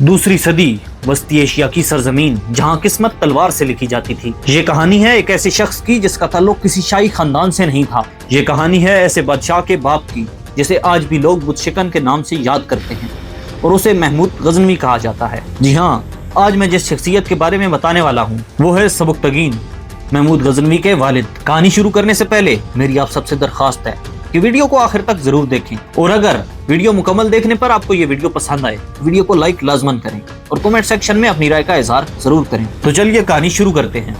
दूसरी सदी वस्ती एशिया की सरजमीन जहां किस्मत तलवार से लिखी जाती थी। ये कहानी है एक ऐसे शख्स की जिसका ताल्लुक किसी शाही खानदान से नहीं था। ये कहानी है ऐसे बादशाह के बाप की जिसे आज भी लोग बुतशिकन के नाम से याद करते हैं और उसे महमूद गजनवी कहा जाता है। जी हाँ, आज मैं जिस शख्सियत के बारे में बताने वाला हूँ वो है सबुकतगीन, महमूद गजनवी के वालिद। कहानी शुरू करने से पहले मेरी आप सबसे दरख्वास्त है कि वीडियो को आखिर तक जरूर देखें और अगर वीडियो मुकम्मल देखने पर आपको ये वीडियो पसंद आए वीडियो को लाइक लाजमन करें और कमेंट सेक्शन में अपनी राय का इजहार जरूर करें। तो चलिए कहानी शुरू करते हैं।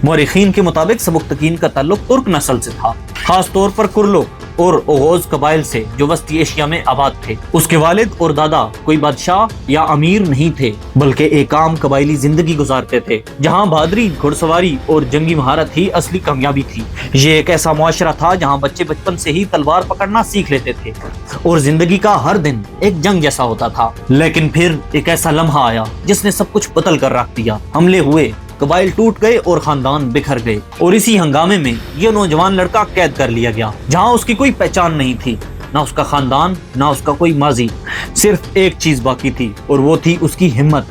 मौरिखीन के मुताबिक सबुकतगीन का ताल्लुक तुर्क नस्ल से था, खास तौर पर कुर्लो और ओगोज कबाइल से जो वस्ती एशिया में आबाद थे। उसके वालिद और दादा कोई बादशाह या अमीर नहीं थे बल्कि एक आम कबाइली जिंदगी गुजारते थे जहां बहादुरी, घुड़सवारी और जंगी महारत ही असली कामयाबी थी। ये एक ऐसा मुआशरा था जहां बच्चे बचपन से ही तलवार पकड़ना सीख लेते थे और जिंदगी का हर दिन एक जंग जैसा होता था। लेकिन फिर एक ऐसा लम्हा आया जिसने सब कुछ बदल कर रख दिया। हमले हुए, कबाइल टूट गए और खानदान बिखर गए और इसी हंगामे में ये नौजवान लड़का कैद कर लिया गया जहां उसकी कोई पहचान नहीं थी, ना उसका खानदान, ना उसका कोई माजी। सिर्फ एक चीज बाकी थी और वो थी उसकी हिम्मत।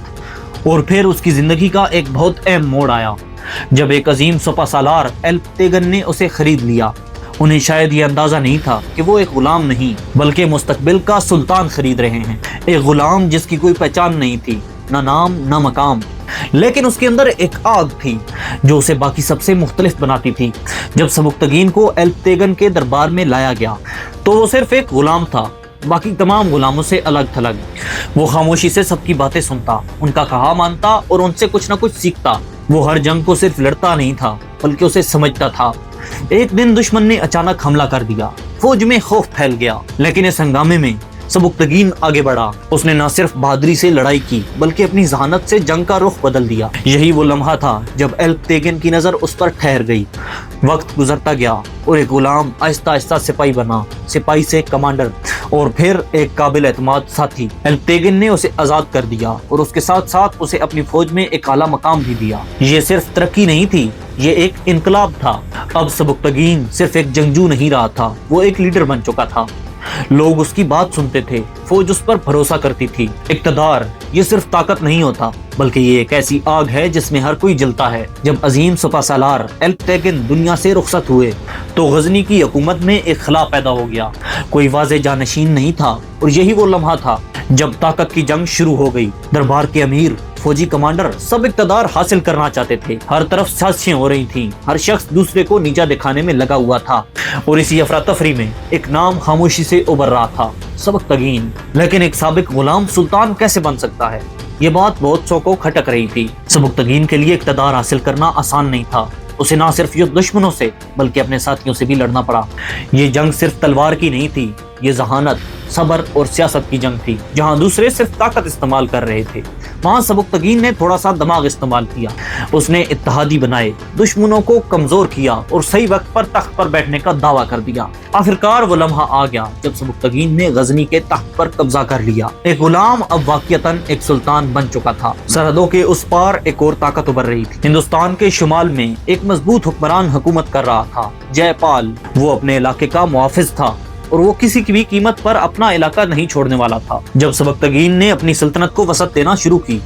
और फिर उसकी जिंदगी का एक बहुत अहम मोड़ आया जब एक अजीम सपा सालार एल्पतेगन ने उसे खरीद लिया। उन्हें शायद ये अंदाजा नहीं था कि वो एक गुलाम नहीं बल्कि मुस्तकबिल का सुल्तान खरीद रहे हैं। एक गुलाम जिसकी कोई पहचान नहीं थी, ना नाम ना मकाम, लेकिन उसके अंदर एक आग थी जो उसे बाकी सबसे मुख्तलिफ बनाती थी। जब सबुकतगीन को एल्पतेगन के दरबार में लाया गया तो वो सिर्फ एक गुलाम था, बाकी तमाम गुलामों से अलग थलग। वो खामोशी से सबकी बातें सुनता, उनका कहा मानता और उनसे कुछ ना कुछ सीखता। वो हर जंग को सिर्फ लड़ता नहीं था बल्कि उसे समझता था। एक दिन दुश्मन ने अचानक हमला कर दिया, फौज में खौफ फैल गया, लेकिन इस हंगामे में सबुकतगीन आगे बढ़ा। उसने न सिर्फ बहादुरी से लड़ाई की बल्कि अपनी जहानत से जंग का रुख बदल दिया। यही वो लम्हा था जब एल्पतेगन की नजर उस पर ठहर गई। वक्त गुजरता गया और एक गुलाम आहिस्ता आहिस्ता सिपाही बना, सिपाही से कमांडर और फिर एक काबिल एतमाद साथी। एल्पतेगन ने उसे आजाद कर दिया और उसके साथ साथ उसे अपनी फौज में एक आला मकाम भी दिया। ये सिर्फ तरक्की नहीं थी, ये एक इनकलाब था। अब सबुकतगीन सिर्फ एक जंगजू नहीं रहा था, वो एक लीडर बन चुका था। लोग उसकी बात सुनते थे, फौज उस पर भरोसा करती थी। इक़्तिदार ये सिर्फ ताकत नहीं होता बल्कि ये एक ऐसी आग है जिसमें हर कोई जलता है। जब अजीम सपा सालार एल्पतेगन दुनिया से रुखसत हुए तो गजनी की हुकूमत में एक खला पैदा हो गया। कोई वाज़े जानशीन नहीं था और यही वो लम्हा था जब ताकत की जंग शुरू हो गई। दरबार के अमीर, फौजी कमांडर सब इक़्तिदार हासिल करना चाहते थे। हर तरफ साजिशें हो रही थीं, हर शख्स दूसरे को नीचा दिखाने में लगा हुआ था और इसी अफरा तफरी में एक नाम खामोशी से उभर रहा था, सबुकतगीन। लेकिन एक साबिक गुलाम सुल्तान कैसे बन सकता है, ये बात बहुत सौ को खटक रही थी। सबुकतगीन के लिए इक़्तिदार हासिल करना आसान नहीं था। उसे ना सिर्फ युद्ध दुश्मनों से बल्कि अपने साथियों से भी लड़ना पड़ा। ये जंग सिर्फ तलवार की नहीं थी, ये जहानत, सब्र और सियासत की जंग थी। जहां दूसरे सिर्फ ताकत इस्तेमाल कर रहे थे वहां सबुकतगीन ने थोड़ा सा दिमाग इस्तेमाल किया। उसने इत्तेहादी बनाए, दुश्मनों को कमजोर किया और सही वक्त पर तख्त पर बैठने का दावा कर दिया। आखिरकार वो लम्हा आ गया जब सबुकतगीन ने गजनी के तख्त पर कब्जा कर लिया। एक गुलाम अब वाकईतन एक सुल्तान बन चुका था। सरहदों के उस पार एक और ताकत उभर रही थी। हिंदुस्तान के शुमाल में एक मजबूत हुक्मरान हुकूमत कर रहा था, जयपाल। वो अपने इलाके का मुहाफिज था और वो किसी की भी कीमत पर अपना इलाका नहीं छोड़ने वाला था। जब सबुकतगीन ने अपनी सल्तनत को वसअत देना शुरू की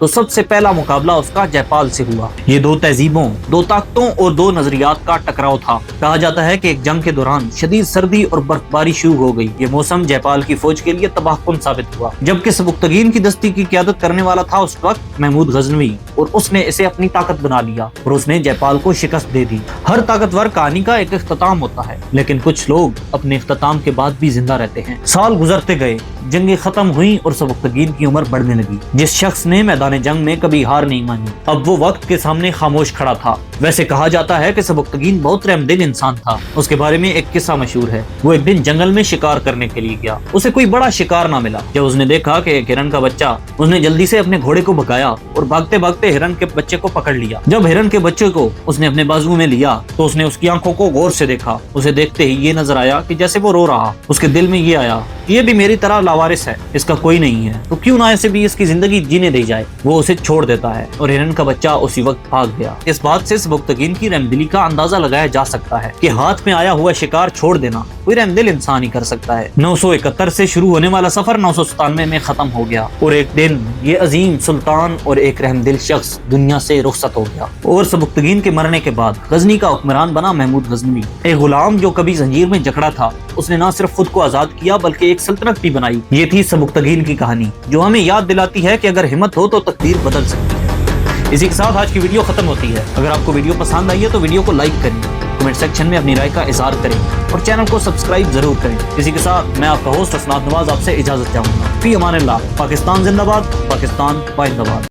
तो सबसे पहला मुकाबला उसका जयपाल से हुआ। ये दो तहजीबों, दो ताकतों और दो नजरियात का टकराव था। कहा जाता है कि एक जंग के दौरान शदीद सर्दी और बर्फबारी शुरू हो गई। ये मौसम जयपाल की फौज के लिए तबाहकुन साबित हुआ। जबकि सबुकतगीन की दस्ती की क़यादत करने वाला था उस वक्त महमूद गजनवी और उसने इसे अपनी ताकत बना लिया और उसने जयपाल को शिकस्त दे दी। हर ताकतवर कहानी का एक इख्तिताम होता है, लेकिन कुछ लोग अपने इख्तिताम के बाद भी जिंदा रहते हैं। साल गुजरते गए, जंगें खत्म हुई और सबुकतगीन की उम्र बढ़ने लगी। जिस शख्स ने मैदान जंग में कभी हार नहीं मानी, अब वो वक्त के सामने खामोश खड़ा था। वैसे कहा जाता है कि सबुकतगीन बहुत रहमदिल इंसान था। उसके बारे में एक किस्सा मशहूर है। वो एक दिन जंगल में शिकार करने के लिए गया। उसे कोई बड़ा शिकार ना मिला। जब उसने देखा कि एक हिरन का बच्चा, उसने जल्दी से अपने घोड़े को भगाया और भागते भागते हिरन के बच्चे को पकड़ लिया। जब हिरन के बच्चे को उसने अपने बाजू में लिया तो उसने उसकी आंखों को गौर से देखा। उसे देखते ही ये नजर आया कि जैसे वो रो रहा। उसके दिल में ये आया कि ये भी मेरी तरह लावारिस है, इसका कोई नहीं है, तो क्यों ना ऐसे भी इसकी जिंदगी जीने दी जाए। वो उसे छोड़ देता है और हिरन का बच्चा उसी वक्त भाग गया। इस बात से सबुक्तगीन की रहमदिली का अंदाजा लगाया जा सकता है कि हाथ में आया हुआ शिकार छोड़ देना कोई रहमदिल इंसान ही कर सकता है। 971 से शुरू होने वाला सफर 997 में खत्म हो गया और एक दिन ये अजीम सुल्तान और एक रहमदिल शख्स दुनिया से रुखसत हो गया। और सबुक्तगीन के मरने के बाद गजनी का हुक्मरान बना महमूद गजनवी, एक गुलाम जो कभी जंजीर में जकड़ा था। उसने न सिर्फ खुद को आजाद किया बल्कि एक सल्तनत भी बनाई। ये थी सबुक्तगीन की कहानी, जो हमें याद दिलाती है कि अगर हिम्मत हो तो तकदीर बदल सकती है। इसी के साथ आज की वीडियो खत्म होती है। अगर आपको वीडियो पसंद आई है तो वीडियो को लाइक करें, कमेंट सेक्शन में अपनी राय का इजहार करें और चैनल को सब्सक्राइब जरूर करें। इसी के साथ मैं आपका होस्ट असनाद नवाज आपसे इजाजत चाहूंगा। फी अमान अल्लाह। पाकिस्तान जिंदाबाद, पाकिस्तान जिंदाबाद।